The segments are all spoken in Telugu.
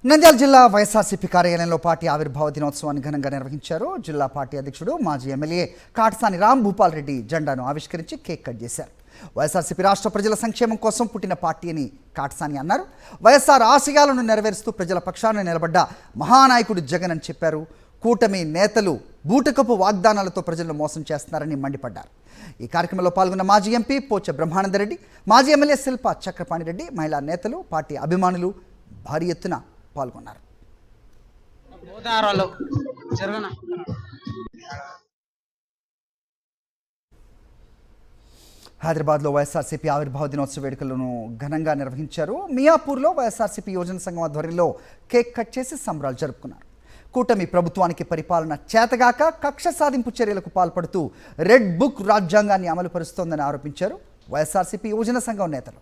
నంద్యాల జిల్లా వైఎస్ఆర్సీపీ కార్యాలయంలో పార్టీ ఆవిర్భావ దినోత్సవాన్ని ఘనంగా నిర్వహించారు. జిల్లా పార్టీ అధ్యక్షుడు మాజీ ఎమ్మెల్యే కాటసాని రాంభూపాల్ రెడ్డి జెండాను ఆవిష్కరించి కేక్ కట్ చేశారు. వైఎస్ఆర్సీపీ రాష్ట్ర ప్రజల సంక్షేమం కోసం పుట్టిన పార్టీ అని కాటసాని అన్నారు. వైఎస్ఆర్ ఆశయాలను నెరవేరుస్తూ ప్రజల పక్షాన నిలబడ్డ మహానాయకుడు జగన్ అని చెప్పారు. కూటమి నేతలు బూటకపు వాగ్దానాలతో ప్రజలను మోసం చేస్తున్నారని మండిపడ్డారు. ఈ కార్యక్రమంలో పాల్గొన్న మాజీ ఎంపీ పోచ బ్రహ్మానందరెడ్డి, మాజీ ఎమ్మెల్యే శిల్ప చక్రపాణిరెడ్డి, మహిళా నేతలు, పార్టీ అభిమానులు భారీ ఎత్తున పాల్గొన్నారు. హైదరాబాద్లో వైఎస్ఆర్సీపీ ఆవిర్భావ దినోత్సవ వేడుకలను ఘనంగా నిర్వహించారు. మియాపూర్లో వైఎస్ఆర్సీపీ యువజన సంఘం ఆధ్వర్యంలో కేక్ కట్ చేసి సంబరాలు జరుపుకున్నారు. కూటమి ప్రభుత్వానికి పరిపాలన చేతగాక కక్ష సాధింపు చర్యలకు పాల్పడుతూ రెడ్ బుక్ రాజ్యాంగాన్ని అమలు పరుస్తోందని ఆరోపించారు వైఎస్ఆర్సీపీ యువజన సంఘం నేతలు.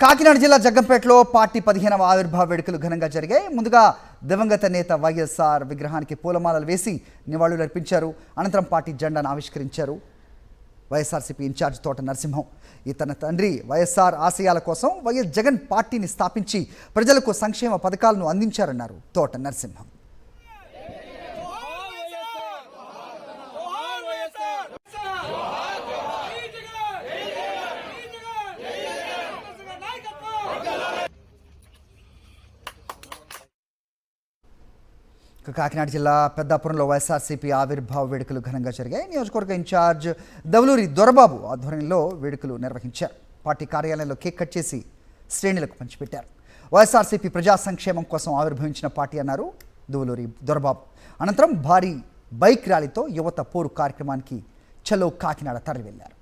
కాకినాడ జిల్లా జగ్గంపేటలో పార్టీ 15వ ఆవిర్భావ వేడుకలు ఘనంగా జరిగాయి. ముందుగా దివంగత నేత వైఎస్ఆర్ విగ్రహానికి పూలమాలలు వేసి నివాళులర్పించారు. అనంతరం పార్టీ జెండాను ఆవిష్కరించారు వైఎస్ఆర్సీపీ ఇన్ఛార్జ్ తోట నరసింహం. తన తండ్రి వైఎస్ఆర్ ఆశయాల కోసం వైఎస్ జగన్ పార్టీని స్థాపించి ప్రజలకు సంక్షేమ పథకాలను అందించారన్నారు తోట నరసింహం. కాకినాడ జిల్లా పెద్దాపురంలో వైఎస్ఆర్సీపీ ఆవిర్భావ వేడుకలు ఘనంగా జరిగాయి. నియోజకవర్గ ఇన్ఛార్జ్ దవలూరి దొరబాబు ఆధ్వర్యంలో వేడుకలు నిర్వహించారు. పార్టీ కార్యాలయంలో కేక్ కట్ చేసి శ్రేణులకు పంచిపెట్టారు. వైఎస్ఆర్సీపీ ప్రజా సంక్షేమం కోసం ఆవిర్భవించిన పార్టీ అన్నారు దవలూరి దొరబాబు. అనంతరం భారీ బైక్ ర్యాలీతో యువత పోరు కార్యక్రమానికి చలో కాకినాడ తరలి వెళ్లారు.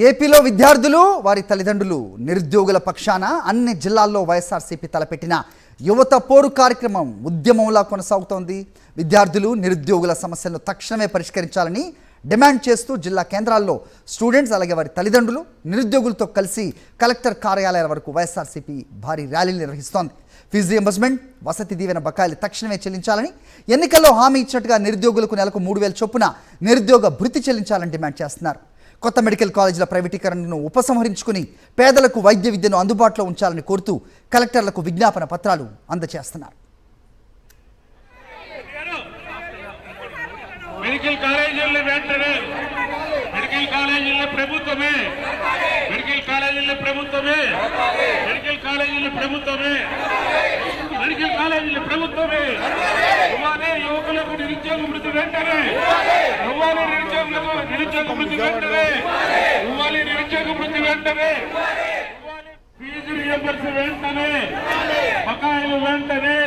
ఏపీలో విద్యార్థులు, వారి తల్లిదండ్రులు, నిరుద్యోగుల పక్షాన అన్ని జిల్లాల్లో వైఎస్ఆర్సీపీ తలపెట్టిన యువత పోరు కార్యక్రమం ఉద్యమంలా కొనసాగుతోంది. విద్యార్థులు, నిరుద్యోగుల సమస్యలను తక్షణమే పరిష్కరించాలని డిమాండ్ చేస్తూ జిల్లా కేంద్రాల్లో స్టూడెంట్స్, అలాగే వారి తల్లిదండ్రులు, నిరుద్యోగులతో కలిసి కలెక్టర్ కార్యాలయాల వరకు వైఎస్ఆర్సీపీ భారీ ర్యాలీలు నిర్వహిస్తోంది. ఫీజు రియంబర్స్మెంట్, వసతి దీవెన బకాయిలు తక్షణమే చెల్లించాలని, ఎన్నికల్లో హామీ ఇచ్చినట్టుగా నిరుద్యోగులకు నెలకు 3,000 చొప్పున నిరుద్యోగ భృతి చెల్లించాలని డిమాండ్ చేస్తున్నారు. కొత్త మెడికల్ కాలేజీల ప్రైవేటీకరణను ఉపసంహరించుకుని పేదలకు వైద్య విద్యను అందుబాటులో ఉంచాలని కోరుతూ కలెక్టర్లకు విజ్ఞాపన పత్రాలు అందజేస్తున్నారు. మెడికల్ కాలేజీల్లో వెంటనే మెడికల్ కాలేజీల్లో ప్రభుత్వమే మెడికల్ కాలేజీల్లో ప్రభుత్వమే మెడికల్ కాలేజీల్లో ప్రభుత్వమే మెడికల్ కాలేజీల్లో ప్రభుత్వమే ఇవ్వాలి. యువకులకు నిరుద్యోగ వృత్తి వెంటనే ఇవ్వాలి. నిరుద్యోగ వృత్తి వెంటనే ఇవ్వాలి. నిరుద్యోగ వృత్తి వెంటనే ఇవ్వాలి. ఫీజు రియంబర్స్ వెంటనే, బకాయిలు వెంటనే